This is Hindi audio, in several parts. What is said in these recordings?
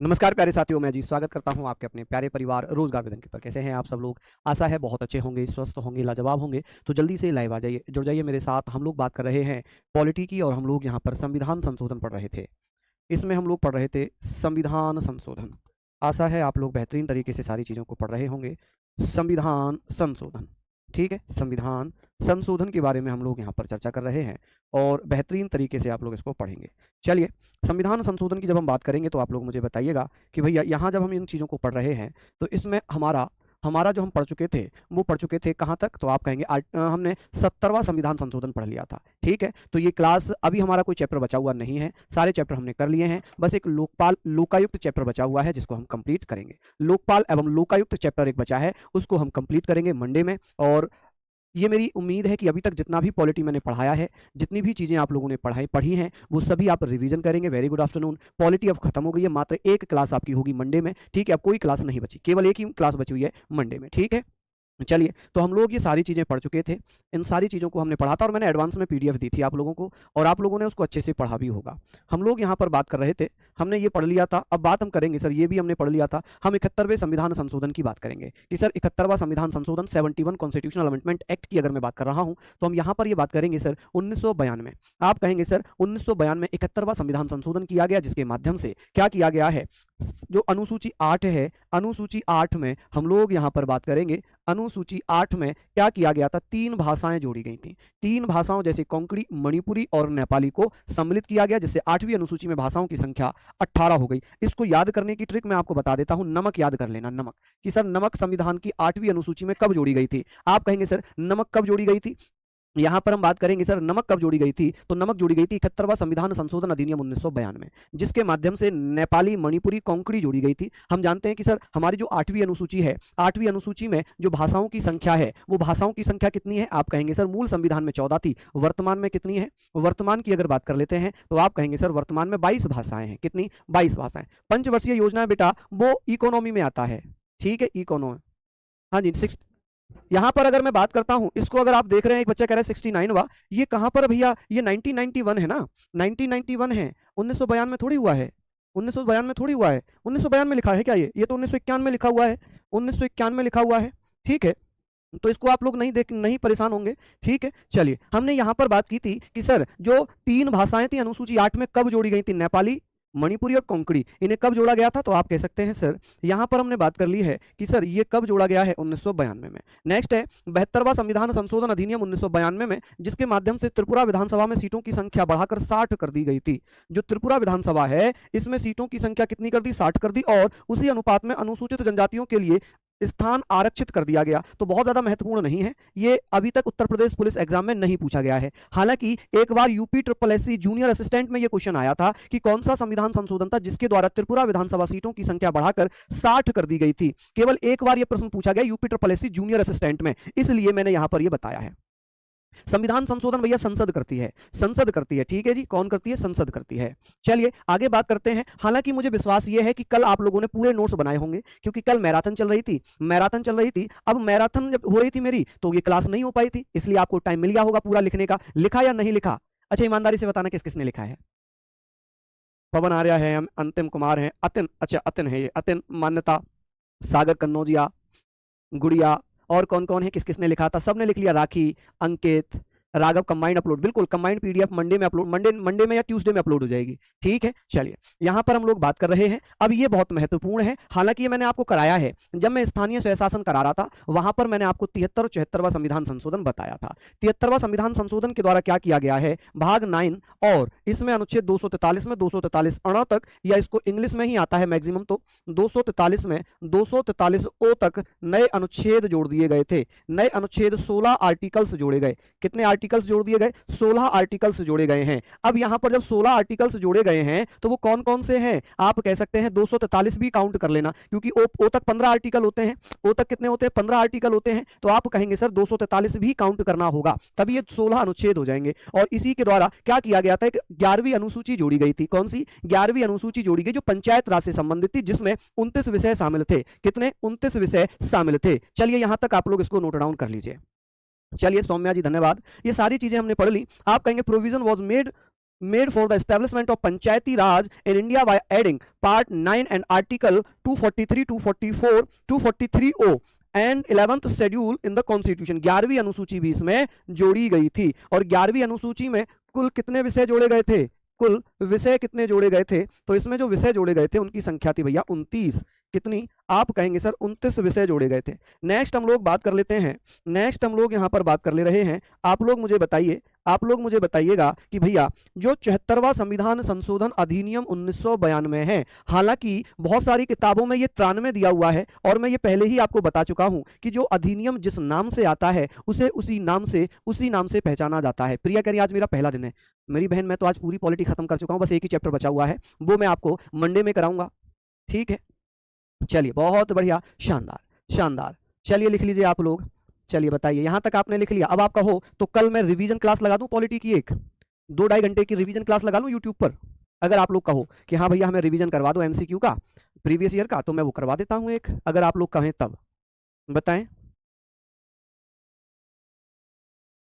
नमस्कार प्यारे साथियों, मैं जी स्वागत करता हूं आपके अपने प्यारे परिवार रोजगार वेदन के पर। कैसे हैं आप सब लोग? आशा है बहुत अच्छे होंगे, स्वस्थ होंगे, लाजवाब होंगे। तो जल्दी से लाइव आ जाइए, जुड़ जाइए मेरे साथ। हम लोग बात कर रहे हैं पॉलिटी की और हम लोग यहाँ पर संविधान संशोधन पढ़ रहे थे। इसमें हम लोग पढ़ रहे थे संविधान संशोधन। आशा है आप लोग बेहतरीन तरीके से सारी चीज़ों को पढ़ रहे होंगे। संविधान संशोधन, ठीक है, संविधान संशोधन के बारे में हम लोग यहाँ पर चर्चा कर रहे हैं और बेहतरीन तरीके से आप लोग इसको पढ़ेंगे। चलिए, संविधान संशोधन की जब हम बात करेंगे तो आप लोग मुझे बताइएगा कि भैया यहाँ जब हम इन चीज़ों को पढ़ रहे हैं तो इसमें हमारा हमारा जो हम पढ़ चुके थे वो पढ़ चुके थे कहाँ तक? तो आप कहेंगे हमने 70वां संविधान संशोधन पढ़ लिया था। ठीक है, तो ये क्लास अभी हमारा कोई चैप्टर बचा हुआ नहीं है, सारे चैप्टर हमने कर लिए हैं। बस एक लोकपाल लोकायुक्त चैप्टर बचा हुआ है जिसको हम कंप्लीट करेंगे। लोकपाल एवं लोकायुक्त चैप्टर एक बचा है, उसको हम कंप्लीट करेंगे मंडे में। और ये मेरी उम्मीद है कि अभी तक जितना भी पॉलिटी मैंने पढ़ाया है, जितनी भी चीज़ें आप लोगों ने पढ़ी हैं, वो सभी आप रिवीजन करेंगे। Very good afternoon. पॉलिटी अब खत्म हो गई है, मात्र एक क्लास आपकी होगी मंडे में। ठीक है, अब कोई क्लास नहीं बची, केवल एक ही क्लास बची हुई है मंडे में। ठीक है, चलिए, तो हम लोग ये सारी चीज़ें पढ़ चुके थे। इन सारी चीज़ों को हमने पढ़ा था और मैंने एडवांस में पीडीएफ दी थी आप लोगों को, और आप लोगों ने उसको अच्छे से पढ़ा भी होगा। हम लोग यहाँ पर बात कर रहे थे, हमने ये पढ़ लिया था। अब बात हम करेंगे सर, ये भी हमने पढ़ लिया था, हम 71वें संविधान संशोधन की बात करेंगे कि सर 71वां संविधान संशोधन 71 कॉन्स्टिट्यूशनल अमेंडमेंट एक्ट की अगर मैं बात कर रहा हूँ तो हम यहाँ पर ये बात करेंगे सर 1992। आप कहेंगे सर 1992 में 71वां संविधान संशोधन किया गया, जिसके माध्यम से क्या किया गया है? जो अनुसूची 8 है, अनुसूची 8 में हम लोग यहाँ पर बात करेंगे। अनुसूची 8 में क्या किया गया था? 3 भाषाएं जोड़ी गई थी। 3 भाषाओं जैसे कोंकणी, मणिपुरी और नेपाली को सम्मिलित किया गया, जिससे 8वीं अनुसूची में भाषाओं की संख्या 18 हो गई। इसको याद करने की ट्रिक मैं आपको बता देता हूं, नमक याद कर लेना। नमक कि सर नमक संविधान की 8वीं अनुसूची में कब जोड़ी गई थी? आप कहेंगे सर नमक कब जोड़ी गई थी? यहाँ पर हम बात करेंगे सर नमक कब जोड़ी गई थी, तो नमक जोड़ी गई थी 71वां संविधान संशोधन अधिनियम 1992 में, जिसके माध्यम से नेपाली, मणिपुरी, कोंकणी जोड़ी गई थी। हम जानते हैं कि सर हमारी जो 8वीं अनुसूची है, 8वीं अनुसूची में जो भाषाओं की संख्या है, वो भाषाओं की संख्या कितनी है? आप कहेंगे सर मूल संविधान में 14 थी, वर्तमान में कितनी है? वर्तमान की अगर बात कर लेते हैं तो आप कहेंगे सर वर्तमान में 22 भाषाएं हैं। कितनी? 22 भाषाएं। पंचवर्षीय योजना बेटा वो इकोनॉमी में आता है। ठीक है, इकोनॉमी, हाँ जी, सिक्स। यहाँ पर अगर मैं बात करता हूँ, इसको अगर आप देख रहे हैं, एक बच्चा कह रहा है 69 हुआ, ये कहाँ पर भैया? ये 1991 है ना, 1991 है, 1992 में थोड़ी हुआ है। 1992 में थोड़ी हुआ है, 1992 में लिखा है क्या? ये तो 1991 में लिखा हुआ है, 1991 में लिखा हुआ है। ठीक है, तो इसको आप लोग नहीं परेशान होंगे। ठीक है, चलिए, हमने यहाँ पर बात की थी कि सर जो 3 भाषाएं थी अनुसूची 8 में कब जोड़ी गई थी? नेपाली, मणिपुरी और कोंकणी, इन्हें कब जोड़ा गया था? तो आप कह सकते हैं सर यहाँ पर हमने बात कर ली है कि सर ये कब जोड़ा गया है? 1992 में। नेक्स्ट है 72वां संविधान संशोधन अधिनियम 1992 में, जिसके माध्यम से त्रिपुरा विधानसभा में सीटों की संख्या बढ़ाकर 60 कर दी गई थी। जो त्रिपुरा विधानसभा है, इसमें सीटों की संख्या कितनी कर दी? 60 कर दी, और उसी अनुपात में अनुसूचित जनजातियों के लिए स्थान आरक्षित कर दिया गया। तो बहुत ज्यादा महत्वपूर्ण नहीं है ये, अभी तक उत्तर प्रदेश पुलिस एग्जाम में नहीं पूछा गया है। हालांकि एक बार UP triple SC junior assistant में यह क्वेश्चन आया था कि कौन सा संविधान संशोधन था जिसके द्वारा त्रिपुरा विधानसभा सीटों की संख्या बढ़ाकर 60 कर दी गई थी। केवल एक बार यह प्रश्न पूछा गया UP triple SC junior assistant में, इसलिए मैंने यहां पर यह बताया है। संविधान संशोधन भैया संसद करती है, संसद करती है। ठीक है जी, कौन करती है? संसद करती है। चलिए आगे बात करते हैं। हालांकि मुझे विश्वास ये है कि कल आप लोगों ने पूरे नोट्स बनाए होंगे, क्योंकि कल मैराथन चल रही थी, मैराथन चल रही थी। अब मैराथन जब हो रही थी मेरी, तो ये क्लास नहीं हो पाई थी, इसलिए आपको टाइम मिल गया होगा पूरा लिखने का। लिखा या नहीं लिखा? अच्छा, ईमानदारी से बताना किस किसने लिखा है। पवन आर्या है, अंतिम कुमार है, अतिन, अच्छा अतिन है ये, अतिन, मान्यता, सागर कन्नौजिया, गुड़िया, और कौन कौन है, किस किसने लिखा था? सबने लिख लिया। राखी, अंकित, राघव। कंबाइंड अपलोड, बिल्कुल कंबाइंड पीडीएफ मंडे में अपलोड, मंडे में या ट्यूसडे में अपलोड हो जाएगी। ठीक है, चलिए यहां पर हम लोग बात कर रहे हैं। अब ये बहुत महत्वपूर्ण है, हालांकि ये मैंने आपको कराया है जब मैं स्थानीय स्वयंशासन करा रहा था, वहां पर मैंने आपको 73 और 74वां संविधान संशोधन बताया था। 73वां संविधान संशोधन के द्वारा क्या किया गया है? भाग 9 और इसमें अनुच्छेद 243 में 243 अण तक, या इसको इंग्लिश में ही आता है मैक्सिमम, तो 243 में 243 ओ तक नए अनुच्छेद जोड़ दिए गए थे। नए अनुच्छेद 16 आर्टिकल्स जोड़े गए। कितने आर्टिकल्स जोड़ दिए गए? 16 आर्टिकल्स जोड़े गए हैं। अब यहां पर जब 16 आर्टिकल्स जोड़े गए हैं तो वो कौन कौन से हैं? आप कह सकते हैं 243 भी काउंट कर लेना, क्योंकि ओ तक 15 आर्टिकल होते हैं। ओ तक कितने होते हैं? 15 आर्टिकल होते हैं। तो आप कहेंगे सर 243 भी काउंट करना होगा, तभी ये 16 अनुच्छेद हो जाएंगे। और इसी के द्वारा क्या किया गया था? एक 11वीं अनुसूची जोड़ी गई थी। कौन सी? 11वीं अनुसूची जोड़ी गई जो पंचायत राज से संबंधित थी, जिसमें 29 विषय शामिल थे। कितने? 29 विषय शामिल थे। चलिए यहां तक आप लोग इसको नोट डाउन कर लीजिए। चलिए सौम्या जी धन्यवाद, ये सारी चीजें हमने पढ़ ली। आप कहेंगे provision was made made for the establishment of Panchayati Raj in India by adding Part 9 and Article 243, 244, 243O and 11th schedule in the constitution. 11वीं अनुसूची भी इसमें जोड़ी गई थी। और 11वीं अनुसूची में कुल कितने विषय जोड़े गए थे? कुल विषय कितने जोड़े गए थे? तो इसमें जो विषय जोड़े गए थे उनकी संख्या थी भैया 29। कितनी? आप कहेंगे सर 29 विषय जोड़े गए थे। नेक्स्ट हम लोग बात कर लेते हैं, नेक्स्ट हम लोग यहाँ पर बात कर ले रहे हैं। आप लोग मुझे बताइए, आप लोग मुझे बताइएगा कि भैया जो 74वां संविधान संशोधन अधिनियम 1992 है, हालांकि बहुत सारी किताबों में ये 93 दिया हुआ है और मैं ये पहले ही आपको बता चुका हूं कि जो अधिनियम जिस नाम से आता है उसे उसी नाम से पहचाना जाता है। प्रिया कह रही आज मेरा पहला दिन है। मेरी बहन मैं तो आज पूरी पॉलिटी खत्म कर चुका हूं, बस एक ही चैप्टर बचा हुआ है, वो मैं आपको मंडे में कराऊंगा। ठीक है, चलिए बहुत बढ़िया, शानदार शानदार। चलिए लिख लीजिए आप लोग, चलिए बताइए, यहां तक आपने लिख लिया। अब आप कहो तो कल मैं रिवीजन क्लास लगा दूं पॉलिटी की, एक 2-2.5 घंटे की रिवीजन क्लास लगा लूं यूट्यूब पर। अगर आप लोग कहो कि हाँ भैया हमें रिवीजन करवा दो एमसीक्यू का प्रीवियस ईयर का, तो मैं वो करवा देता हूं एक, अगर आप लोग कहें तब। बताएं,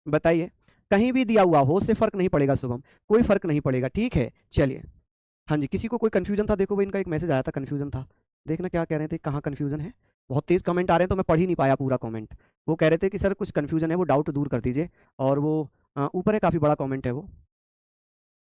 बताइए। कहीं भी दिया हुआ हो उससे फर्क नहीं पड़ेगा शुभम, कोई फर्क नहीं पड़ेगा। ठीक है, चलिए। हाँ जी, किसी को कोई कंफ्यूजन था? देखो भाई इनका एक मैसेज आया था, कंफ्यूजन था, देखना क्या कह रहे थे, कहाँ कंफ्यूजन है। बहुत तेज कमेंट आ रहे हैं तो मैं पढ़ ही नहीं पाया पूरा कमेंट। वो कह रहे थे कि सर कुछ कंफ्यूजन है, वो डाउट दूर कर दीजिए। और वो ऊपर है, काफ़ी बड़ा कमेंट है वो।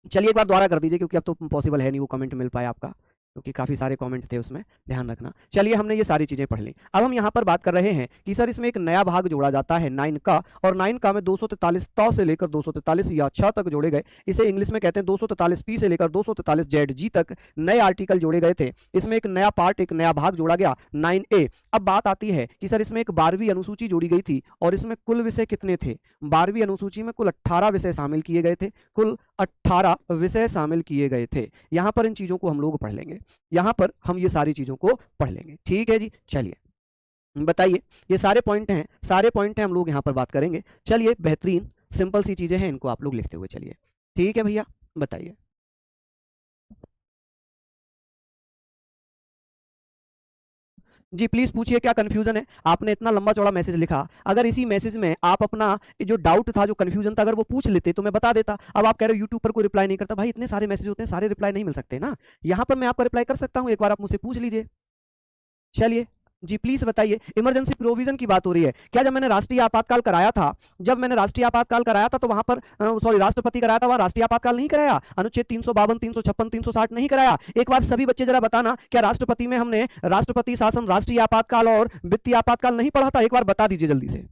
चलिए एक बार दोबारा कर दीजिए क्योंकि अब तो पॉसिबल है नहीं वो कमेंट मिल पाया आपका, क्योंकि काफ़ी सारे कमेंट थे उसमें, ध्यान रखना। चलिए हमने ये सारी चीज़ें पढ़ ली। अब हम यहाँ पर बात कर रहे हैं कि सर इसमें एक नया भाग जोड़ा जाता है 9 का, और 9 का में 243 त से लेकर 243 या 6 तक जोड़े गए। इसे इंग्लिश में कहते हैं 243 पी से लेकर 243 जेड जी तक नए आर्टिकल जोड़े गए थे। इसमें एक नया पार्ट, एक नया भाग जोड़ा गया 9A। अब बात आती है कि सर इसमें एक 12वीं अनुसूची जोड़ी गई थी और इसमें कुल विषय कितने थे? 12वीं अनुसूची में कुल 18 विषय शामिल किए गए थे, कुल 18 विषय शामिल किए गए थे। यहाँ पर इन चीज़ों को हम लोग पढ़ लेंगे, यहाँ पर हम ये सारी चीज़ों को पढ़ लेंगे। ठीक है जी, चलिए बताइए, ये सारे पॉइंट हैं, सारे पॉइंट हैं हम लोग यहाँ पर बात करेंगे। चलिए बेहतरीन सिंपल सी चीज़ें हैं, इनको आप लोग लिखते हुए चलिए। ठीक है भैया, बताइए। जी प्लीज पूछिए क्या कंफ्यूजन है। आपने इतना लंबा चौड़ा मैसेज लिखा, अगर इसी मैसेज में आप अपना जो डाउट था, जो कंफ्यूजन था, अगर वो पूछ लेते तो मैं बता देता। अब आप कह रहे हो यूट्यूब पर कोई रिप्लाई नहीं करता। भाई इतने सारे मैसेज होते हैं, सारे रिप्लाई नहीं मिल सकते ना। यहाँ पर मैं आपका रिप्लाई कर सकता हूँ, एक बार आप मुझसे पूछ लीजिए। चलिए जी प्लीज बताइए। इमरजेंसी प्रोविजन की बात हो रही है क्या? जब मैंने राष्ट्रीय आपातकाल कराया था, जब मैंने राष्ट्रीय आपातकाल कराया था तो वहां पर सॉरी राष्ट्रपति कराया था, वहां राष्ट्रीय आपातकाल नहीं कराया। अनुच्छेद 352, 356, 360 नहीं कराया। एक बार सभी बच्चे जरा बताना, क्या राष्ट्रपति में हमने राष्ट्रपति शासन, राष्ट्रीय आपातकाल और वित्तीय आपातकाल नहीं पढ़ा था? एक बार बता दीजिए जल्दी से,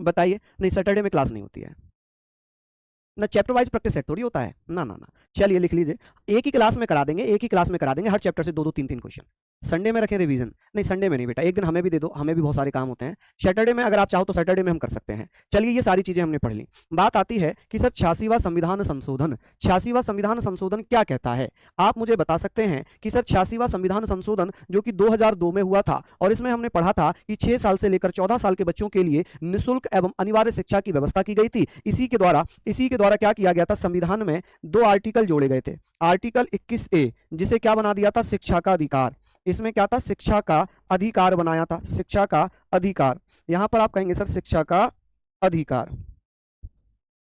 बताइए। नहीं, सैटरडे में क्लास नहीं होती है ना, चैप्टर वाइज प्रैक्टिस सेट थोड़ी होता है ना ना ना। चलिए लिख लीजिए, एक ही क्लास में करा देंगे, एक ही क्लास में करा देंगे, हर चैप्टर से 2-2, 3-3 क्वेश्चन। संडे में रखें रिवीजन? नहीं संडे में नहीं बेटा, एक दिन हमें भी दे दो, हमें भी बहुत सारे काम होते हैं। सैटरडे में अगर आप चाहो तो सैटरडे में हम कर सकते हैं। चलिए ये सारी चीजें हमने पढ़ ली। बात आती है कि सर 86वां संविधान संशोधन, 86वां संविधान संशोधन क्या कहता है? आप मुझे बता सकते हैं कि सर 86वां संविधान संशोधन जो कि 2002 में हुआ था, और इसमें हमने पढ़ा था कि 6 साल से लेकर 14 साल के बच्चों के लिए निःशुल्क एवं अनिवार्य शिक्षा की व्यवस्था की गई थी। इसी के द्वारा क्या किया गया था? संविधान में 2 आर्टिकल जोड़े गए थे। आर्टिकल 21A जिसे क्या बना दिया था? शिक्षा का अधिकार। इसमें क्या था? शिक्षा का अधिकार बनाया था, शिक्षा का अधिकार। यहां पर आप कहेंगे सर शिक्षा का अधिकार,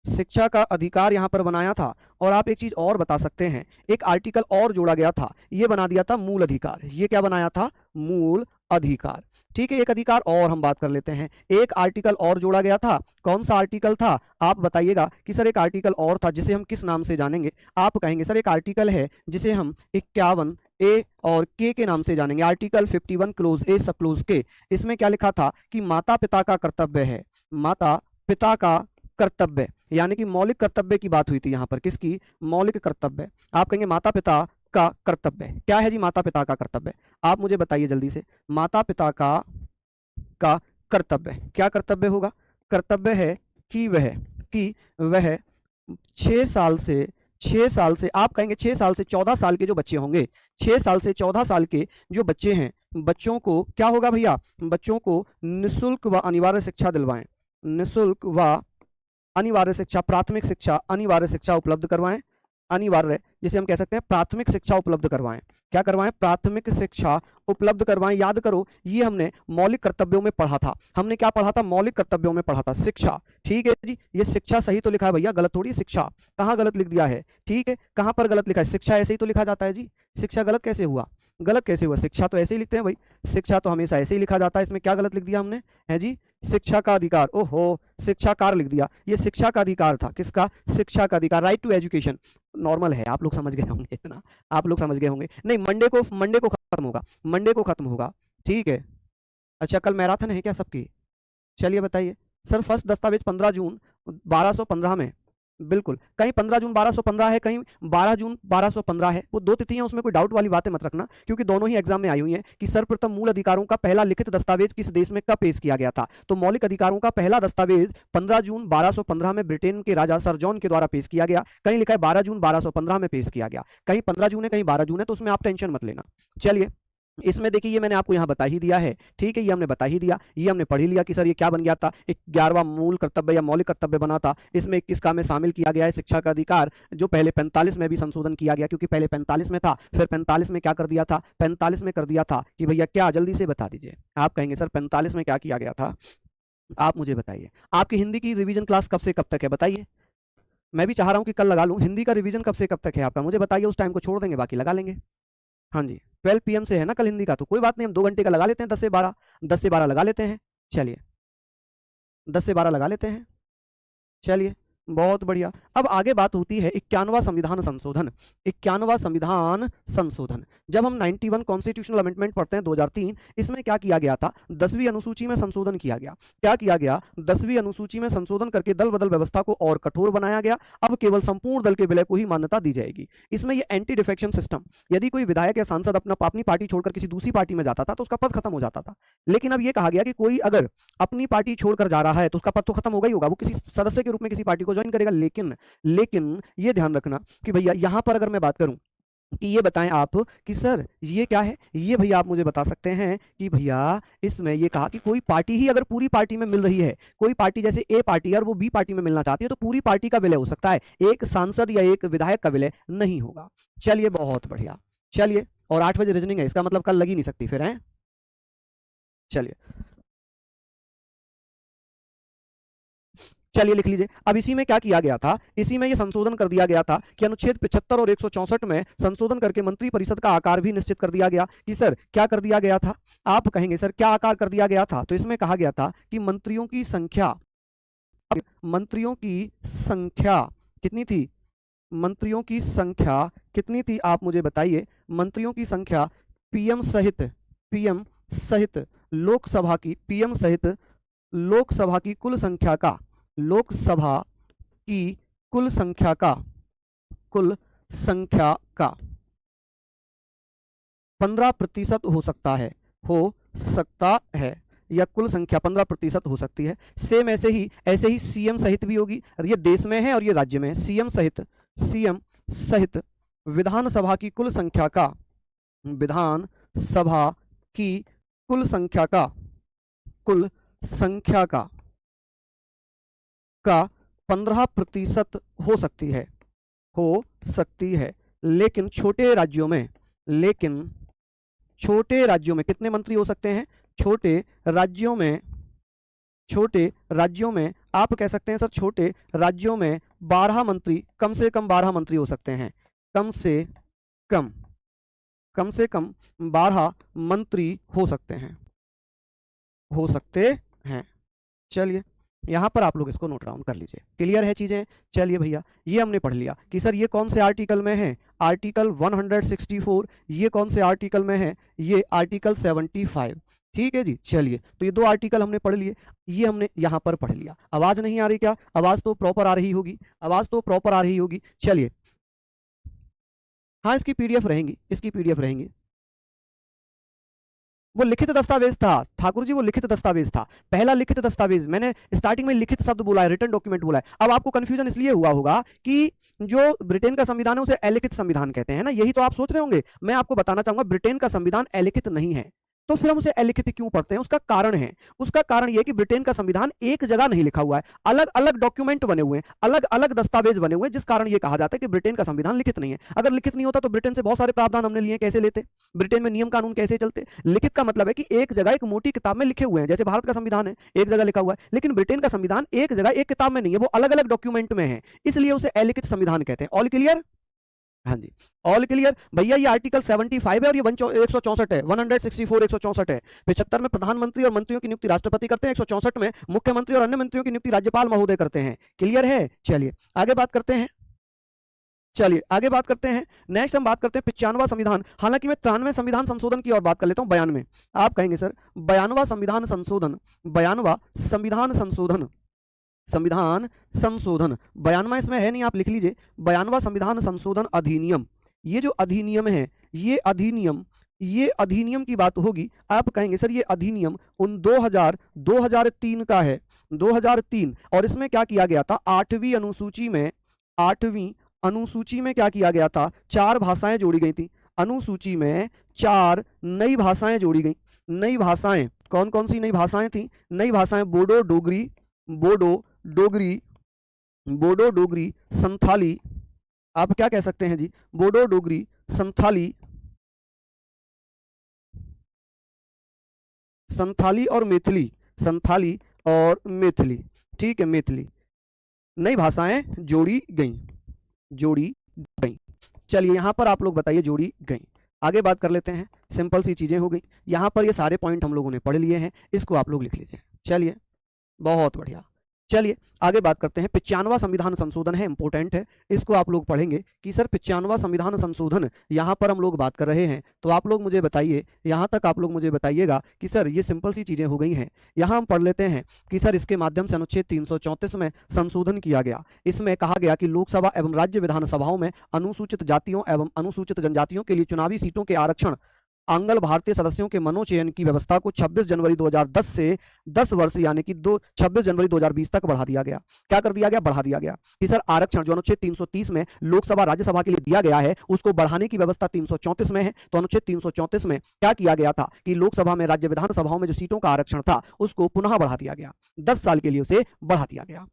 शिक्षा का अधिकार यहां पर बनाया था। और आप एक चीज और बता सकते हैं, एक आर्टिकल और जोड़ा गया था, ये बना दिया था मूल अधिकार। ये क्या बनाया था? मूल अधिकार। ठीक है, एक अधिकार और हम बात कर लेते हैं। एक आर्टिकल और जोड़ा गया था, कौन सा आर्टिकल था? आप बताइएगा कि सर एक आर्टिकल और था जिसे हम किस नाम से जानेंगे? आप कहेंगे सर एक आर्टिकल है जिसे हम 51A और K के नाम से जानेंगे। आर्टिकल 51 क्लोज ए सब क्लोज के। इसमें क्या लिखा था कि माता पिता का कर्तव्य है, माता पिता का कर्तव्य, यानी कि मौलिक कर्तव्य की बात हुई थी यहाँ पर। किसकी? मौलिक कर्तव्य। आप कहेंगे माता पिता का कर्तव्य क्या है जी? माता पिता का कर्तव्य आप मुझे बताइए जल्दी से। माता पिता का कर्तव्य क्या कर्तव्य होगा? कर्तव्य है कि वह 6 साल से आप कहेंगे 6 साल से 14 साल के जो बच्चे होंगे, 6 साल से 14 साल के जो बच्चे हैं, बच्चों को क्या होगा भैया? बच्चों को निःशुल्क व अनिवार्य शिक्षा दिलवाएं, निःशुल्क व अनिवार्य शिक्षा, प्राथमिक शिक्षा, अनिवार्य शिक्षा उपलब्ध करवाएं। अनिवार्य है, जिसे हम कह सकते हैं प्राथमिक शिक्षा उपलब्ध करवाएं। क्या करवाएं? प्राथमिक शिक्षा उपलब्ध करवाएं। याद करो, ये हमने मौलिक कर्तव्यों में पढ़ा था। हमने क्या पढ़ा था? मौलिक कर्तव्यों में पढ़ा था शिक्षा। ठीक है जी, ये शिक्षा सही तो लिखा है भैया, गलत थोड़ी। शिक्षा कहाँ गलत लिख दिया है? ठीक है, कहाँ पर गलत लिखा है? शिक्षा ऐसे ही तो लिखा जाता है जी। शिक्षा गलत कैसे हुआ? गलत कैसे हुआ? शिक्षा तो ऐसे ही लिखते हैं भाई, शिक्षा तो हमेशा ऐसे ही लिखा जाता है। इसमें क्या गलत लिख दिया हमने? है जी, शिक्षा का अधिकार। ओहो, शिक्षाकार लिख दिया। ये शिक्षा का अधिकार था। किसका? शिक्षा का अधिकार, राइट टू एजुकेशन। नॉर्मल है, आप लोग समझ गए होंगे इतना, आप लोग समझ गए होंगे। नहीं, मंडे को खत्म होगा, मंडे को खत्म होगा। ठीक है, अच्छा कल मैराथन है क्या सबकी? चलिए बताइए सर। फर्स्ट दस्तावेज 15 जून 1215 में, बिल्कुल, कहीं 15 जून 1215 है, कहीं 12 जून 1215 है। वो दो तिथियां, उसमें कोई डाउट वाली बातें मत रखना, क्योंकि दोनों ही एग्जाम में आई हुई हैं कि सर्वप्रथम मूल अधिकारों का पहला लिखित दस्तावेज किस देश में कब पेश किया गया था। तो मौलिक अधिकारों का पहला दस्तावेज 15 जून 1215 में ब्रिटेन के राजा सर जॉन के द्वारा पेश किया गया। कहीं लिखा है 12 जून 1215 में पेश किया गया, कहीं 15 जून है, कहीं 12 जून है, तो उसमें आप टेंशन मत लेना। चलिए, इसमें देखिए, ये मैंने आपको यहाँ बता ही दिया है। ठीक है, ये हमने बता ही दिया, ये हमने पढ़ ही लिया कि सर ये क्या बन गया था, 11वां मूल कर्तव्य या मौलिक कर्तव्य बना था। इसमें 21 का में शामिल किया गया है शिक्षा का अधिकार, जो पहले 45 में भी संशोधन किया गया, क्योंकि पहले 45 में था, फिर 45 में क्या कर दिया था? 45 में कर दिया था कि भैया क्या, जल्दी से बता दीजिए। आप कहेंगे सर 45 में क्या किया गया था, आप मुझे बताइए। आपकी हिंदी की रिवीजन क्लास कब से कब तक है बताइए? मैं भी चाह रहा हूँ कि कल लगा लूँ। हिंदी का रिवीजन कब से कब तक है आपका, मुझे बताइए। उस टाइम को छोड़ देंगे, बाकी लगा लेंगे। हाँ जी, 12 PM से है ना कल हिंदी का, तो कोई बात नहीं, हम 2 घंटे का लगा लेते हैं, 10 से 12, 10 से 12 लगा लेते हैं। चलिए, 10 से 12 लगा लेते हैं। चलिए, बहुत बढ़िया। अब आगे बात होती है 51वां संविधान संशोधन। 51वां संविधान संशोधन, जब हम 91 कॉन्स्टिट्यूशनल अमेंडमेंट पढ़ते हैं 2003, इसमें क्या किया गया था? 10वीं अनुसूची में संशोधन किया गया। क्या किया गया? 10वीं अनुसूची में संशोधन करके दल बदल व्यवस्था को और कठोर बनाया गया। अब केवल संपूर्ण दल के विलय को ही मान्यता दी जाएगी। इसमें ये एंटी डिफेक्शन सिस्टम, यदि कोई विधायक या सांसद अपनी पार्टी छोड़कर किसी दूसरी पार्टी में जाता था तो उसका पद खत्म हो जाता था। लेकिन अब ये कहा गया कि कोई अगर अपनी पार्टी छोड़कर जा रहा है तो उसका पद तो खत्म होगा ही होगा, वो किसी सदस्य के रूप में किसी पार्टी को ज्वाइन करेगा। लेकिन ये ध्यान रखना कि भैया यहां पर अगर मैं बात करूं कि ये बताएं आप कि सर ये क्या है, ये भैया आप मुझे बता सकते हैं कि भैया इसमें ये कहा कि कोई पार्टी ही अगर पूरी पार्टी में मिल रही है, कोई पार्टी जैसे ए पार्टी और वो बी पार्टी में मिलना चाहती है, तो पूरी पार्टी का विलय हो सकता है, एक सांसद या एक विधायक का विलय नहीं होगा। चलिए, बहुत बढ़िया। चलिए, और 8 बजे रीजनिंग है, इसका मतलब कल लगी नहीं सकती फिर है। चलिए चलिए, लिख लीजिए। अब इसी में क्या किया गया था? इसी में ये संशोधन कर दिया गया था कि अनुच्छेद 75 और 164 में संशोधन करके मंत्री परिषद का आकार भी निश्चित कर दिया गया। कि सर क्या कर दिया गया था? आप कहेंगे सर क्या आकार कर दिया गया था? तो इसमें कहा गया था कि मंत्रियों की संख्या, कितनी थी? मंत्रियों की संख्या कितनी थी, आप मुझे बताइए। मंत्रियों की संख्या पीएम सहित लोकसभा की, पीएम सहित लोकसभा की कुल संख्या का, लोकसभा की कुल संख्या का 15% हो सकता है, या कुल संख्या 15% हो सकती है। सेम ऐसे ही सीएम सहित भी होगी, और ये देश में है और ये राज्य में है। सीएम सहित विधानसभा की कुल संख्या का, विधानसभा की कुल संख्या का 15% हो सकती है। लेकिन छोटे राज्यों में कितने मंत्री हो सकते हैं? छोटे राज्यों में आप कह सकते हैं सर, छोटे राज्यों में 12 मंत्री, कम से कम 12 मंत्री हो सकते हैं। कम से कम 12 मंत्री हो सकते हैं। चलिए, यहां पर आप लोग इसको नोट डाउन कर लीजिए। क्लियर है चीजें? चलिए भैया, ये हमने पढ़ लिया कि सर ये कौन से आर्टिकल में है? आर्टिकल 164। ये कौन से आर्टिकल में है? ये आर्टिकल 75। ठीक है जी। चलिए, तो ये 2 आर्टिकल हमने पढ़ लिए, ये हमने यहां पर पढ़ लिया। आवाज नहीं आ रही क्या? आवाज तो प्रॉपर आ रही होगी, चलिए, हाँ इसकी पीडीएफ रहेंगी। वो लिखित दस्तावेज था ठाकुर जी, वो लिखित दस्तावेज था, पहला लिखित दस्तावेज। मैंने स्टार्टिंग में लिखित शब्द बोला है, रिटन डॉक्यूमेंट बोला है। अब आपको कंफ्यूजन इसलिए हुआ होगा कि जो ब्रिटेन का संविधान है उसे अलिखित संविधान कहते हैं ना, यही तो आप सोच रहे होंगे। मैं आपको बताना चाहूंगा ब्रिटेन का संविधान अलिखित नहीं है। तो फिर हम उसे अलिखित क्यों पढ़ते हैं? उसका कारण है, उसका कारण यह कि ब्रिटेन का संविधान एक जगह नहीं लिखा हुआ है, अलग अलग डॉक्यूमेंट बने हुए हैं, अलग अलग दस्तावेज बने हुए हैं, जिस कारण यह कहा जाता है कि ब्रिटेन का संविधान लिखित नहीं है। अगर लिखित नहीं होता तो ब्रिटेन से बहुत सारे प्रावधान हमने लिए, कैसे लेते? ब्रिटेन में नियम कानून कैसे चलते? लिखित का मतलब है कि एक जगह एक मोटी किताब में लिखे हुए हैं, जैसे भारत का संविधान है एक जगह लिखा हुआ है, लेकिन ब्रिटेन का संविधान एक जगह एक किताब में नहीं है, वो अलग अलग डॉक्यूमेंट में है, इसलिए उसे अलिखित संविधान कहते हैं। All clear? हाँ जी, ऑल क्लियर भैया। ये आर्टिकल 75 है और ये 164 है, 164 164 है। 75 में प्रधानमंत्री और मंत्रियों की नियुक्ति राष्ट्रपति करते हैं, 164 में मुख्यमंत्री और अन्य मंत्रियों की नियुक्ति राज्यपाल महोदय करते हैं। क्लियर है? चलिए आगे बात करते हैं, चलिए आगे बात करते हैं। नेक्स्ट हम बात करते हैं 95वां संविधान। हालांकि मैं 93वें संविधान संशोधन की और बात कर लेता हूं, 92 में। आप कहेंगे सर 92वां संविधान संशोधन, 92वां संविधान संशोधन, संविधान संशोधन 92वां इसमें है नहीं, आप लिख लीजिए 92वां संविधान संशोधन अधिनियम। ये जो अधिनियम है, ये अधिनियम की बात होगी। आप कहेंगे सर ये अधिनियम उन 2003 का है, 2003। और इसमें क्या किया गया था? 8वीं अनुसूची में, 8वीं अनुसूची में क्या किया गया था? 4 भाषाएं जोड़ी गई थी। अनुसूची में 4 नई भाषाएं जोड़ी गई। नई भाषाएं कौन कौन सी नई भाषाएं थी? नई भाषाएं बोडो डोगरी, बोडो डोगरी, बोडो डोगरी, संथाली। आप क्या कह सकते हैं जी? बोडो डोगरी, संथाली, संथाली और मैथिली, संथाली और मैथिली। ठीक है, मैथिली। नई भाषाएं जोड़ी गई, जोड़ी गई। चलिए यहां पर आप लोग बताइए जोड़ी गई। आगे बात कर लेते हैं, सिंपल सी चीजें हो गई। यहां पर ये सारे पॉइंट हम लोगों ने पढ़ लिए हैं, इसको आप लोग लिख लीजिए। चलिए बहुत बढ़िया। चलिए आगे बात करते हैं। 95वां संविधान संशोधन है, इंपॉर्टेंट है, इसको आप लोग पढ़ेंगे कि सर 95वां संविधान संशोधन यहां पर हम लोग बात कर रहे हैं, तो आप लोग मुझे बताइए, यहां तक आप लोग मुझे बताइएगा कि सर ये सिंपल सी चीजें हो गई हैं। यहां हम पढ़ लेते हैं कि सर इसके माध्यम से अनुच्छेद 334 में संशोधन किया गया। इसमें कहा गया कि लोकसभा एवं राज्य विधानसभाओं में अनुसूचित जातियों एवं अनुसूचित जनजातियों के लिए चुनावी सीटों के आरक्षण आंग्ल भारतीय सदस्यों के मनोचयन की व्यवस्था को 26 जनवरी 2010 से 10 वर्ष यानी कि 26 जनवरी 2020 तक बढ़ा दिया गया। क्या कर दिया गया? बढ़ा दिया गया कि सर आरक्षण जो अनुच्छेद 330 में लोकसभा राज्यसभा के लिए दिया गया है, उसको बढ़ाने की व्यवस्था 334 में है। तो अनुच्छेद 334 में क्या किया गया था कि लोकसभा में, राज्य विधानसभाओं में जो सीटों का आरक्षण था उसको पुनः बढ़ा दिया गया, 10 साल के लिए उसे बढ़ा दिया गया।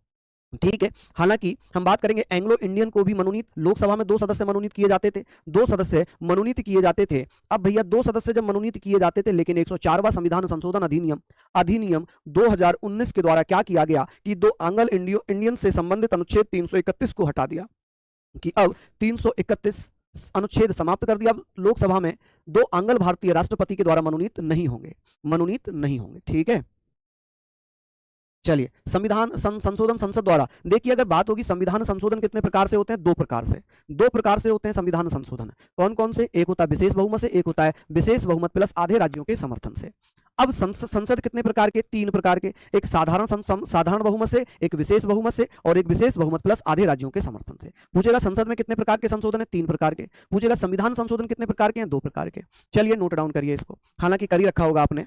ठीक है। हालांकि हम बात करेंगे एंग्लो इंडियन को भी मनोनीत, लोकसभा में 2 सदस्य मनोनीत किए जाते थे, 2 सदस्य मनोनीत किए जाते थे। अब भैया 2 सदस्य जब मनोनीत किए जाते थे, लेकिन 104वां संविधान संशोधन अधिनियम 2019 के द्वारा क्या किया गया कि 2 आंग्ल इंडियन से संबंधित अनुच्छेद 331 को हटा दिया कि अब 331 अनुच्छेद समाप्त कर दिया। अब लोकसभा में 2 आंग्ल भारतीय राष्ट्रपति के द्वारा मनोनीत नहीं होंगे। ठीक है। चलिए संविधान संशोधन संसद द्वारा, देखिए अगर बात होगी संविधान संशोधन कितने प्रकार से होते हैं? 2 प्रकार से होते हैं संविधान संशोधन। कौन कौन से? एक होता है विशेष बहुमत से, एक होता है विशेष बहुमत प्लस आधे राज्यों के समर्थन से। अब संसद कितने प्रकार के? 3 प्रकार के, एक साधारण बहुमत से, एक विशेष बहुमत से और एक विशेष बहुमत प्लस आधे राज्यों के समर्थन से। पूछेगा संसद में कितने प्रकार के संशोधन है? 3 प्रकार के। पूछेगा संविधान संशोधन कितने प्रकार के हैं? 2 प्रकार के। चलिए नोट डाउन करिए इसको, हालांकि कर ही रखा होगा आपने,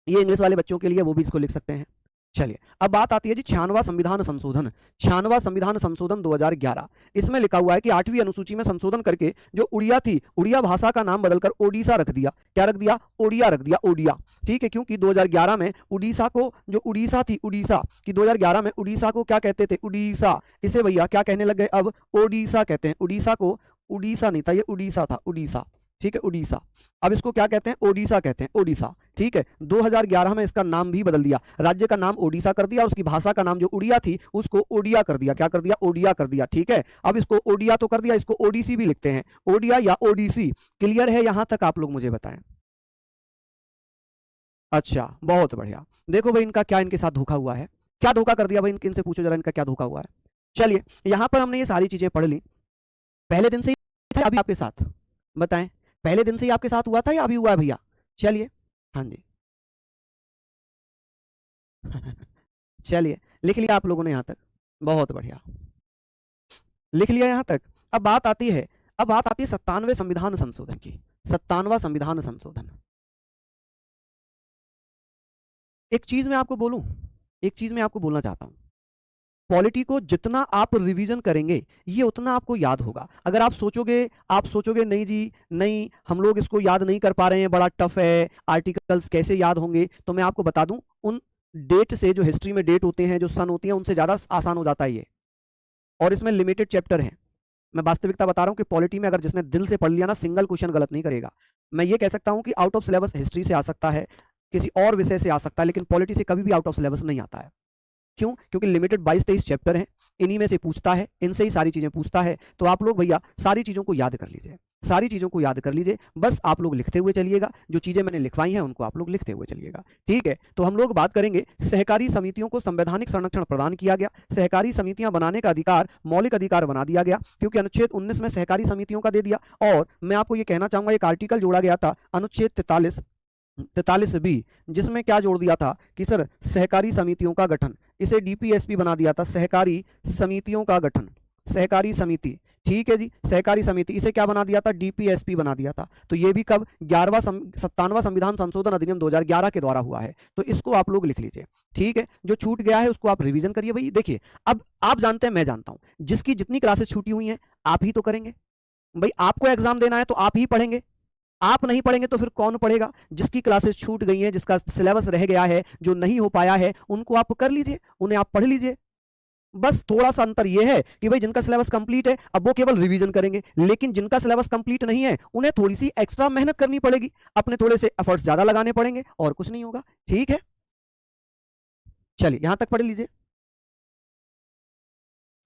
ये इंग्लिश वाले बच्चों के लिए वो भी इसको लिख सकते हैं। चलिए अब बात आती है जी 96वां संविधान संशोधन, 96वां संविधान संशोधन 2011। इसमें लिखा हुआ है कि 8वीं अनुसूची में संशोधन करके जो उड़िया थी, उड़िया भाषा का नाम बदलकर ओडिशा रख दिया। क्या रख दिया? ओडिया रख दिया, ओडिया। ठीक है, क्योंकि 2011 में उड़ीसा को, जो उड़ीसा थी, उड़ीसा की 2011 में उड़ीसा को क्या कहते थे? उड़ीसा। इसे भैया क्या कहने लग गए? अब ओडिशा कहते हैं। उड़ीसा को उड़ीसा नहीं था, ये उड़ीसा था, उड़ीसा। ठीक है, उड़ीसा। अब इसको क्या कहते हैं? ओडिशा कहते हैं, ओडिशा। ठीक है, 2011 में इसका नाम भी बदल दिया, राज्य का नाम ओडिशा कर दिया, उसकी भाषा का नाम जो उड़िया थी उसको ओडिया कर दिया। क्या कर दिया? ओडिया कर दिया। ठीक है, अब इसको ओडिया तो कर दिया, इसको ओडिसी भी लिखते हैं, ओडिया या ओडिसी। क्लियर है? यहां तक आप लोग मुझे बताएं। अच्छा, बहुत बढ़िया। देखो भाई इनका क्या, इनके साथ धोखा हुआ है, क्या धोखा कर दिया भाई? इनसे पूछो जरा, इनका क्या धोखा हुआ है। चलिए यहां पर हमने ये सारी चीजें पढ़ ली, पहले दिन से ही अभी आपके साथ, बताएं पहले दिन से ही आपके साथ हुआ था या अभी हुआ है भैया? चलिए, हाँ जी चलिए लिख लिया आप लोगों ने यहां तक, बहुत बढ़िया, लिख लिया यहां तक। अब बात आती है 97वें संविधान संशोधन की। 97वां संविधान संशोधन, एक चीज मैं आपको बोलूं, एक चीज मैं आपको बोलना चाहता हूं, पॉलिटी को जितना आप रिवीजन करेंगे ये उतना आपको याद होगा। अगर आप सोचोगे नहीं जी, नहीं हम लोग इसको याद नहीं कर पा रहे हैं, बड़ा टफ है, आर्टिकल्स कैसे याद होंगे, तो मैं आपको बता दूं, उन डेट से, जो हिस्ट्री में डेट होते हैं, जो सन होती हैं, उनसे ज़्यादा आसान हो जाता है ये। और इसमें लिमिटेड चैप्टर हैं। मैं वास्तविकता बता रहा हूं कि पॉलिटी में अगर जिसने दिल से पढ़ लिया ना, सिंगल क्वेश्चन गलत नहीं करेगा। मैं ये कह सकता हूं कि आउट ऑफ सिलेबस हिस्ट्री से आ सकता है, किसी और विषय से आ सकता है, लेकिन पॉलिटी से कभी भी आउट ऑफ सिलेबस नहीं आता है। क्यों? क्योंकि लिमिटेड 22-23 चैप्टर हैं, इन्हीं में से पूछता है, इनसे ही सारी चीजें पूछता है। तो आप लोग भैया सारी चीजों को याद कर लीजिए, सारी चीजों को याद कर लीजिए, बस आप लोग लिखते हुए चलिएगा, जो चीजें मैंने लिखवाई हैं उनको आप लोग लिखते हुए चलिएगा, ठीक है। तो हम लोग बात करेंगे, सहकारी समितियों को संवैधानिक संरक्षण प्रदान किया गया, सहकारी समितियां बनाने का अधिकार मौलिक अधिकार बना दिया गया, क्योंकि अनुच्छेद 19 में सहकारी समितियों का दे दिया। और मैं आपको ये कहना चाहूंगा, एक आर्टिकल जोड़ा गया था अनुच्छेद 43 बी, जिसमें क्या जोड़ दिया था कि सर सहकारी समितियों का गठन, इसे डीपीएसपी बना दिया था, सहकारी समितियों का गठन, सहकारी समिति, ठीक है जी, सहकारी समिति, इसे क्या बना दिया था, डीपीएसपी बना दिया था। तो ये भी कब, 57वां संविधान संशोधन अधिनियम 2011 के द्वारा हुआ है। तो इसको आप लोग लिख लीजिए, ठीक है। जो छूट गया है उसको आप रिवीजन करिए भाई। देखिए, अब आप जानते हैं, मैं जानता हूं, जिसकी जितनी क्लासेस छूटी हुई हैं आप ही तो करेंगे भाई। आपको एग्जाम देना है तो आप ही पढ़ेंगे, आप नहीं पढ़ेंगे तो फिर कौन पढ़ेगा? जिसकी क्लासेस छूट गई हैं, जिसका सिलेबस रह गया है, जो नहीं हो पाया है, उनको आप कर लीजिए, उन्हें आप पढ़ लीजिए। बस थोड़ा सा अंतर यह है कि भाई जिनका सिलेबस कंप्लीट है अब वो केवल रिवीजन करेंगे, लेकिन जिनका सिलेबस कंप्लीट नहीं है उन्हें थोड़ी सी एक्स्ट्रा मेहनत करनी पड़ेगी, अपने थोड़े से एफर्ट्स ज्यादा लगाने पड़ेंगे, और कुछ नहीं होगा, ठीक है। चलिए यहां तक पढ़ लीजिए,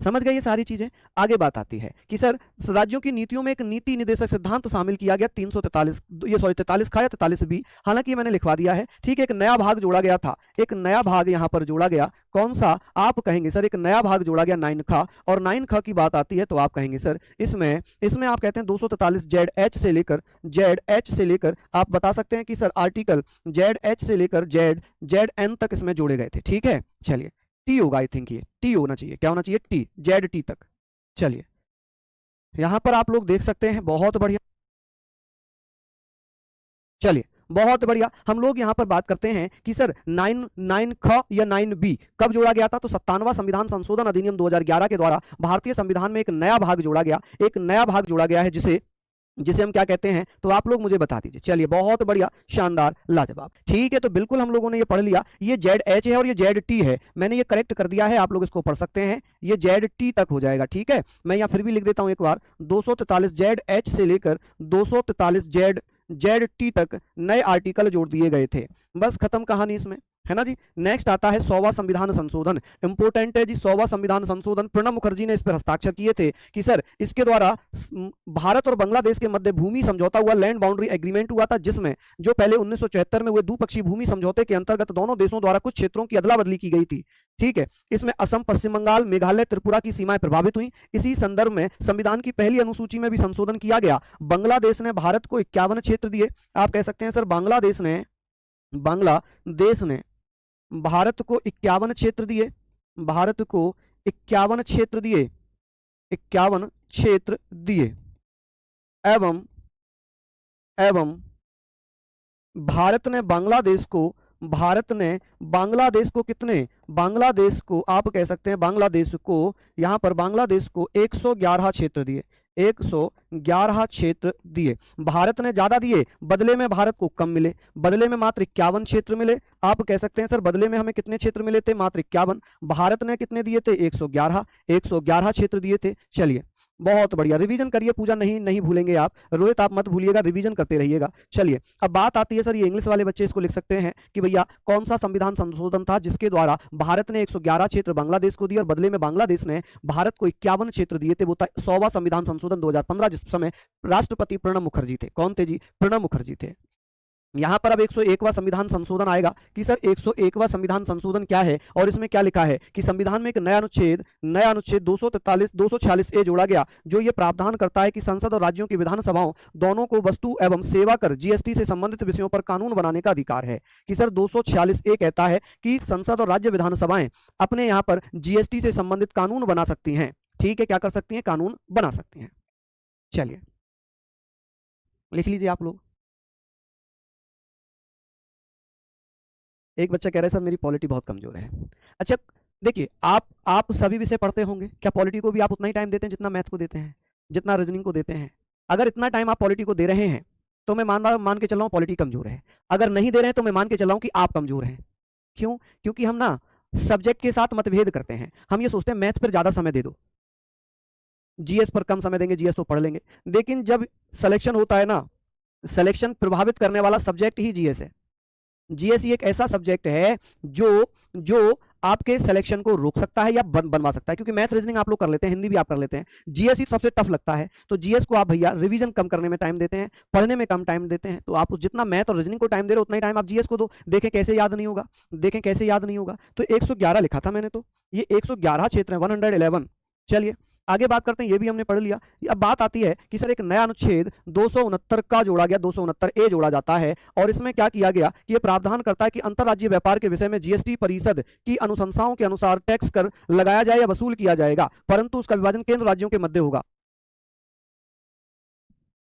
समझ गए ये सारी चीजें। आगे बात आती है कि सर राज्यों की नीतियों में एक नीति निदेशक सिद्धांत शामिल किया गया, 343, ये सॉरी 43 खा या 43 बी, हालांकि मैंने लिखवा दिया है, ठीक है। एक नया भाग जोड़ा गया था, एक नया भाग यहां पर जोड़ा गया, कौन सा? आप कहेंगे सर एक नया भाग जोड़ा गया 9 खा, और 9 खा की बात आती है तो आप कहेंगे सर इसमें आप कहते हैं 243 जेड एच से लेकर आप बता सकते हैं कि सर आर्टिकल जेड एच से लेकर जेड एन तक इसमें जोड़े गए थे, ठीक है। चलिए टी होगा, आई थिंक ये टी होना चाहिए, क्या होना चाहिए? टी, जेड टी तक। चलिए यहां पर आप लोग देख सकते हैं, बहुत बढ़िया। चलिए बहुत बढ़िया, हम लोग यहां पर बात करते हैं कि सर 9 ख या 9 बी कब जोड़ा गया था? तो 57वां संविधान संशोधन अधिनियम 2011 के द्वारा भारतीय संविधान में एक नया भाग जोड़ा गया, एक नया भाग जोड़ा गया है, जिसे हम क्या कहते हैं? तो आप लोग मुझे बता दीजिए। चलिए बहुत बढ़िया, शानदार, लाजवाब, ठीक है। तो बिल्कुल हम लोगों ने ये पढ़ लिया, ये जेड एच है और ये जेड टी है, मैंने ये करेक्ट कर दिया है, आप लोग इसको पढ़ सकते हैं, ये जेड टी तक हो जाएगा, ठीक है। मैं यहाँ फिर भी लिख देता हूं एक बार, 243 जेड एच से लेकर 243 जेड टी तक नए आर्टिकल जोड़ दिए गए थे, बस खत्म कहानी इसमें, है ना जी। नेक्स्ट आता है 100वां संविधान संशोधन, इंपोर्टेंट है जी 100वां संविधान संशोधन। प्रणब मुखर्जी ने इस पर हस्ताक्षर किए थे कि सर इसके द्वारा भारत और बांग्लादेश के मध्य भूमि समझौता हुआ, लैंड बाउंड्री एग्रीमेंट हुआ था, जिसमें जो पहले 1974 में हुए द्विपक्षीय भूमि समझौते के अंतर्गत दोनों देशों द्वारा कुछ क्षेत्रों की अदला बदली की गई थी, ठीक है। इसमें असम, पश्चिम बंगाल, मेघालय, त्रिपुरा की सीमाएं प्रभावित हुई। इसी संदर्भ में संविधान की पहली अनुसूची में भी संशोधन किया गया। बांग्लादेश ने भारत को 51 क्षेत्र दिए, आप कह सकते हैं सर बांग्लादेश ने भारत को 51 क्षेत्र दिए, भारत को 51 क्षेत्र दिए, 51 क्षेत्र दिए, एवं भारत ने बांग्लादेश को कितने? बांग्लादेश को आप कह सकते हैं, बांग्लादेश को यहां पर बांग्लादेश को 111 क्षेत्र दिए, 111 क्षेत्र दिए। भारत ने ज्यादा दिए, बदले में भारत को कम मिले, बदले में मात्र 51 क्षेत्र मिले। आप कह सकते हैं सर बदले में हमें कितने क्षेत्र मिले थे? मात्र 51। भारत ने कितने दिए थे? 111 क्षेत्र दिए थे। चलिए बहुत बढ़िया, रिवीजन करिए, पूजा नहीं भूलेंगे आप, रोहित आप मत भूलिएगा, रिवीजन करते रहिएगा। चलिए अब बात आती है सर, ये इंग्लिश वाले बच्चे इसको लिख सकते हैं कि भैया कौन सा संविधान संशोधन था जिसके द्वारा भारत ने 111 क्षेत्र बांग्लादेश को दिए और बदले में बांग्लादेश ने भारत को 51 क्षेत्र दिए थे? वो था 100वां संविधान संशोधन 2015, जिस समय राष्ट्रपति प्रणब मुखर्जी थे। कौन थे जी? प्रणब मुखर्जी थे। यहां पर अब 101वां संविधान संशोधन आएगा कि सर 101वां संविधान संशोधन क्या है, और इसमें क्या लिखा है कि संविधान में एक नया अनुच्छेद 246 ए जोड़ा गया, जो ये प्रावधान करता है कि संसद और राज्यों की विधानसभाओं दोनों को वस्तु एवं सेवा कर जीएसटी से संबंधित विषयों पर कानून बनाने का अधिकार है। कि सर 246 ए कहता है कि संसद और राज्य विधानसभाएं अपने यहां पर जीएसटी से संबंधित कानून बना सकती हैं, ठीक है। क्या कर सकती हैं? कानून बना सकती हैं। चलिए लिख लीजिए आप लोग। एक बच्चा कह रहा है सर मेरी पॉलिटी बहुत कमजोर है। अच्छा, देखिए, आप सभी विषय पढ़ते होंगे, क्या पॉलिटी को भी आप उतना ही टाइम देते हैं जितना मैथ को देते हैं, जितना रीजनिंग को देते हैं? अगर इतना टाइम आप पॉलिटी को दे रहे हैं तो मैं मान के चल रहा हूँ पॉलिटी कमजोर है। अगर नहीं दे रहे हैं तो मैं मान के चल रहा हूँ कि आप कमजोर हैं। क्यों? क्योंकि हम ना सब्जेक्ट के साथ मतभेद करते हैं। हम ये सोचते हैं मैथ पर ज्यादा समय दे दो, जीएस पर कम समय देंगे, जीएस तो पढ़ लेंगे। लेकिन जब सिलेक्शन होता है ना, सिलेक्शन प्रभावित करने वाला सब्जेक्ट ही जीएस है। जीएस ही एक ऐसा सब्जेक्ट है जो जो आपके सिलेक्शन को रोक सकता है या बनवा सकता है, क्योंकि मैथ रीजनिंग आप लोग कर लेते हैं, हिंदी भी आप कर लेते हैं, जीएस ही सबसे टफ लगता है। तो जीएस को आप भैया रिवीजन कम करने में टाइम देते हैं, पढ़ने में कम टाइम देते हैं। तो आप जितना मैथ और रीजनिंग को टाइम दे रहे हो उतना ही टाइम आप जीएस को दो। देखें कैसे याद नहीं होगा, देखें कैसे याद नहीं होगा। तो 111 लिखा था मैंने, तो ये 111 क्षेत्र है, 111। चलिए आगे बात करते हैं, ये भी हमने पढ़ लिया। अब बात आती है कि सर एक नया अनुच्छेद 269 का जोड़ा गया, 269 ए जोड़ा जाता है, और इसमें क्या किया गया कि ये प्रावधान करता है कि अंतरराज्यीय व्यापार के विषय में जीएसटी परिषद की अनुशंसाओं के अनुसार टैक्स कर लगाया जाए या वसूल किया जाएगा, परंतु उसका विभाजन केंद्र राज्यों के मध्य होगा।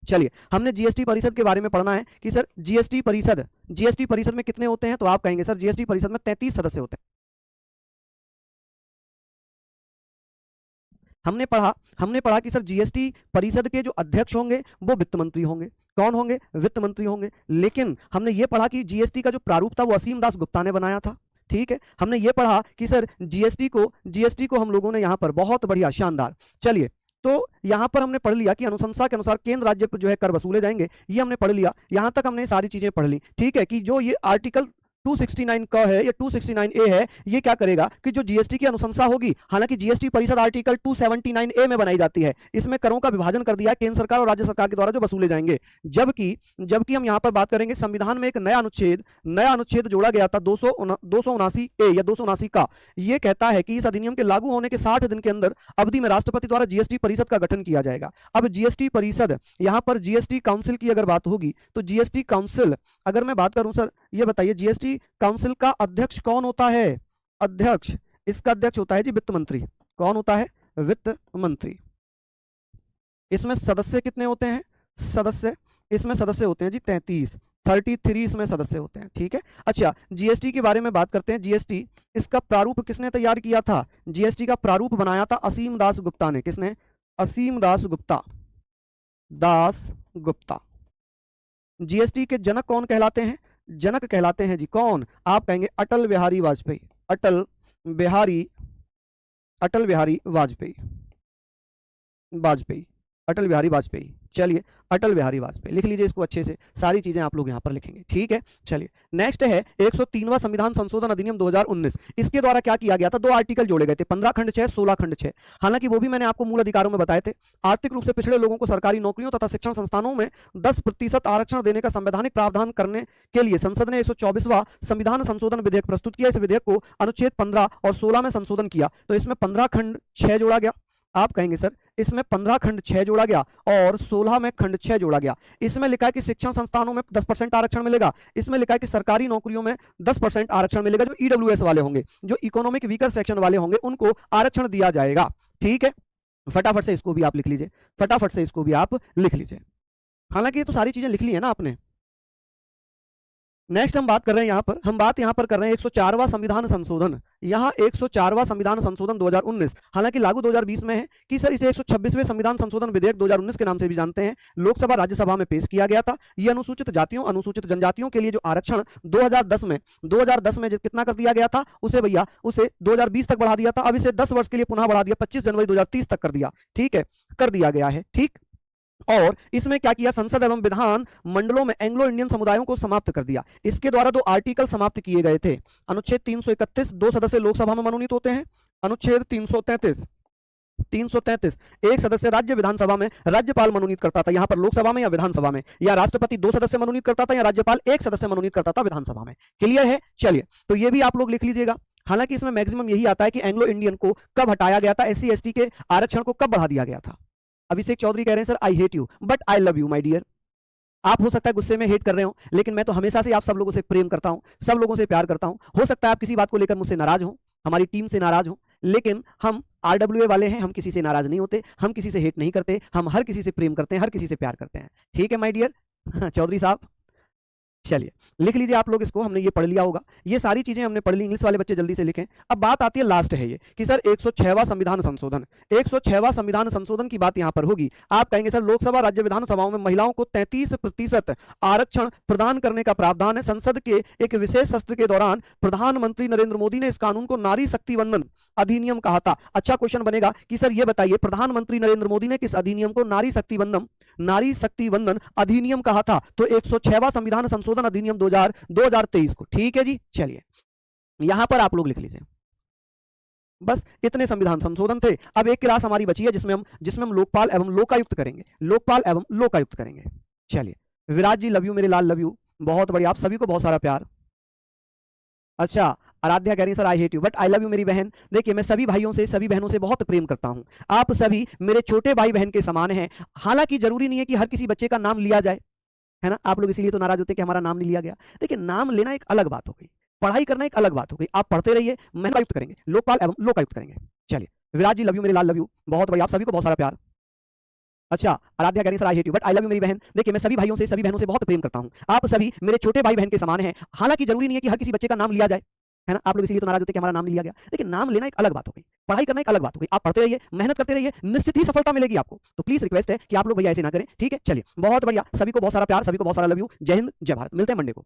चलिए, हमने जीएसटी परिषद के बारे में पढ़ना है कि सर जीएसटी परिषद में कितने होते हैं, तो आप कहेंगे सर जीएसटी परिषद में 33 सदस्य होते हैं। हमने पढ़ा कि सर जीएसटी परिषद के जो अध्यक्ष होंगे वो वित्त मंत्री होंगे। कौन होंगे? वित्त मंत्री होंगे। लेकिन हमने ये पढ़ा कि जीएसटी का जो प्रारूप था वो असीम दास गुप्ता ने बनाया था। ठीक है, हमने ये पढ़ा कि सर जीएसटी को हम लोगों ने यहां पर बहुत बढ़िया, शानदार। चलिए, तो यहां पर हमने पढ़ लिया कि अनुशंसा के अनुसार केंद्र राज्य पर जो है कर वसूले जाएंगे, ये हमने पढ़ लिया। यहां तक हमने सारी चीजें पढ़ ली। ठीक है, कि जो ये आर्टिकल 269 का है या 269 ए है, ये क्या करेगा कि जो जीएसटी की अनुशंसा होगी, हालांकि जीएसटी परिषद आर्टिकल 279 ए में बनाई जाती है, इसमें करों का विभाजन कर दिया है केंद्र सरकार और राज्य सरकार के द्वारा जो वसूले जाएंगे। जबकि हम यहां पर बात करेंगे संविधान में एक नया अनुच्छेद जोड़ा गया था 279 ए या 279 का। ये कहता है कि इस अधिनियम के लागू होने के 60 दिन के अंदर अवधि में राष्ट्रपति द्वारा जीएसटी परिषद का गठन किया जाएगा। अब जीएसटी परिषद, यहां पर जीएसटी काउंसिल की अगर बात होगी तो जीएसटी काउंसिल, अगर मैं बात करूं सर, ये बताइए जीएसटी काउंसिल का अध्यक्ष कौन होता है? अध्यक्ष, इसका अध्यक्ष होता है जी वित्त मंत्री। कौन होता है? वित्त मंत्री। इसमें सदस्य कितने होते हैं? इसमें सदस्य होते हैं जी 33 इसमें सदस्य होते हैं। ठीक है, अच्छा जीएसटी के बारे में बात करते हैं। जीएसटी, इसका प्रारूप किसने तैयार किया था? जीएसटी का प्रारूप बनाया था असीम दास गुप्ता ने। किसने? असीम दास गुप्ता। जीएसटी के जनक कौन कहलाते हैं? जनक कहलाते हैं जी कौन? आप कहेंगे अटल बिहारी वाजपेयी। चलिए, अटल बिहारी वाजपेयी लिख लीजिए इसको अच्छे से, सारी चीजें आप लोग यहां पर लिखेंगे। ठीक है, चलिए नेक्स्ट है 103वां संविधान संशोधन अधिनियम 2019। इसके द्वारा क्या किया गया था? 2 आर्टिकल जोड़े गए थे, 15 खंड 6, 16 खंड 6। हालांकि वो भी मैंने आपको मूल अधिकारों में बताए थे। आर्थिक रूप से पिछड़े लोगों को सरकारी नौकरियों तथा शिक्षण संस्थानों में 10% आरक्षण देने का संवैधानिक प्रावधान करने के लिए संसद ने 124वां संविधान संशोधन विधेयक प्रस्तुत किया। इस विधेयक को अनुच्छेद 15 और 16 में संशोधन किया, तो इसमें 15 खंड 6 जोड़ा गया। आप कहेंगे सर इसमें 15 खंड 6 जोड़ा गया और 16 में खंड 6 जोड़ा गया। इसमें लिखा है कि शिक्षण संस्थानों में 10% आरक्षण मिलेगा। इसमें लिखा है कि सरकारी नौकरियों में 10% आरक्षण मिलेगा। जो ईडब्ल्यूएस वाले होंगे, जो इकोनॉमिक वीकर सेक्शन वाले होंगे, उनको आरक्षण दिया जाएगा। ठीक है, फटाफट से इसको भी आप लिख लीजिए, हालांकि ये तो सारी चीजें लिख ली है ना आपने। नेक्स्ट हम बात कर रहे हैं यहाँ पर कर रहे हैं 104वां संविधान संशोधन। यहाँ 104वां संविधान संशोधन 2019, हालांकि लागू 2020 में है कि सर इसे 126वें संविधान संशोधन विधेयक 2019 के नाम से भी जानते हैं। लोकसभा राज्यसभा में पेश किया गया था। ये अनुसूचित जातियों, अनुसूचित जनजातियों के लिए जो आरक्षण 2010 में कितना कर दिया गया था, उसे 2020 तक बढ़ा दिया था। अब इसे 10 वर्ष के लिए पुनः बढ़ा दिया, 25 जनवरी 2030 तक कर दिया। ठीक है, कर दिया गया है। ठीक, और इसमें क्या किया? संसद एवं विधान मंडलों में एंग्लो इंडियन समुदायों को समाप्त कर दिया। इसके द्वारा 2 आर्टिकल समाप्त किए गए थे। अनुच्छेद 331, 2 सदस्य लोकसभा में मनोनीत होते हैं। अनुच्छेद 333, 1 सदस्य राज्य विधानसभा में राज्यपाल मनोनीत करता था। यहां पर लोकसभा में या विधानसभा में, या राष्ट्रपति 2 सदस्य मनोनीत करता था, या राज्यपाल 1 सदस्य मनोनीत करता था विधानसभा में। क्लियर है? चलिए, तो ये भी आप लोग लिख लीजिएगा। हालांकि इसमें मैक्सिमम यही आता है कि एंग्लो इंडियन को कब हटाया गया था, SC ST के आरक्षण को कब बढ़ा दिया गया था। अभिषेक चौधरी कह रहे हैं sir I hate you but I love you my dear. आप हो सकता है गुस्से में हेट कर रहे हो, लेकिन मैं तो हमेशा से आप सब लोगों से प्रेम करता हूं, सब लोगों से प्यार करता हूं। हो सकता है आप किसी बात को लेकर मुझसे नाराज हो, हमारी टीम से नाराज हो, लेकिन हम RWA वाले हैं, हम किसी से नाराज नहीं होते, हम किसी से हेट नहीं करते, हम हर किसी से प्रेम करते हैं, हर किसी से प्यार करते हैं। ठीक है माय डियर चौधरी साहब। चलिए लिख लीजिए आप लोग इसको, हमने ये पढ़ लिया होगा, ये सारी चीजें हमने पढ़ ली। इंग्लिश वाले बच्चे जल्दी से लिखें। अब बात आती है लास्ट है ये कि सर 106वां संविधान संशोधन, 106वां संविधान संशोधन की बात यहां पर होगी। आप कहेंगे सर लोकसभा राज्य विधानसभाओं में महिलाओं को 33% आरक्षण प्रदान करने का प्रावधान है। संसद के एक विशेष सत्र के दौरान प्रधानमंत्री नरेंद्र मोदी ने इस कानून को नारी शक्ति वंदन अधिनियम कहा था। अच्छा क्वेश्चन बनेगा कि सर ये बताइए प्रधानमंत्री नरेंद्र मोदी ने किस अधिनियम को नारी शक्ति वंदन अधिनियम कहा था? तो 106वां संविधान संशोधन अधिनियम 2023 को। ठीक है जी, चलिए यहां पर आप लोग लिख लीजिए। बस इतने संविधान संशोधन थे। अब एक क्लास हमारी बची है जिसमें हम लोकपाल एवं लोकायुक्त करेंगे। चलिए विराज जी लव यू, मेरे लाल लव यू, बहुत बढ़िया, आप सभी को बहुत सारा प्यार। अच्छा आराध्या कह रही है sir I hate you but I love you मेरी बहन। देखिए मैं सभी भाइयों से सभी बहनों से बहुत प्रेम करता हूं। आप सभी मेरे छोटे भाई बहन के समान हैं। हालांकि जरूरी नहीं है कि हर किसी बच्चे का नाम लिया जाए, है ना। आप लोग इसीलिए तो नाराज होते हैं कि हमारा नाम नहीं लिया गया। देखिए नाम लेना एक अलग बात हो गई, पढ़ाई करना एक अलग बात हो गई। आप पढ़ते रहिए, मेहनत करेंगे, लोकपाल एवं लोकायुक्त करेंगे। चलिए विराज जी लव यू, मेरे लाल लव यू, बहुत बढ़िया, आप सभी को बहुत सारा प्यार। अच्छा आराध्या कह रही है sir I hate you but I love you मेरी बहन। देखिए मैं सभी भाइयों से सभी बहनों से बहुत प्रेम करता हूं। आप सभी मेरे छोटे भाई बहन के समान हैं। हालांकि जरूरी नहीं है कि हर किसी बच्चे का नाम लिया जाए, है ना। आप लोग इसीलिए तो नाराज होते हैं कि हमारा नाम नहीं लिया गया। लेकिन नाम लेना एक अलग बात हो गई, पढ़ाई करना एक अलग बात हो गई। आप पढ़ते रहिए, मेहनत करते रहिए, निश्चित ही सफलता मिलेगी आपको। तो प्लीज रिक्वेस्ट है कि आप लोग भैया ऐसे ना करें, ठीक है। चलिए बहुत बढ़िया, सभी को बहुत सारा प्यार, सभी को बहुत सारा लव यू। जय हिंद जय भारत, मिलते हैं मंडे को।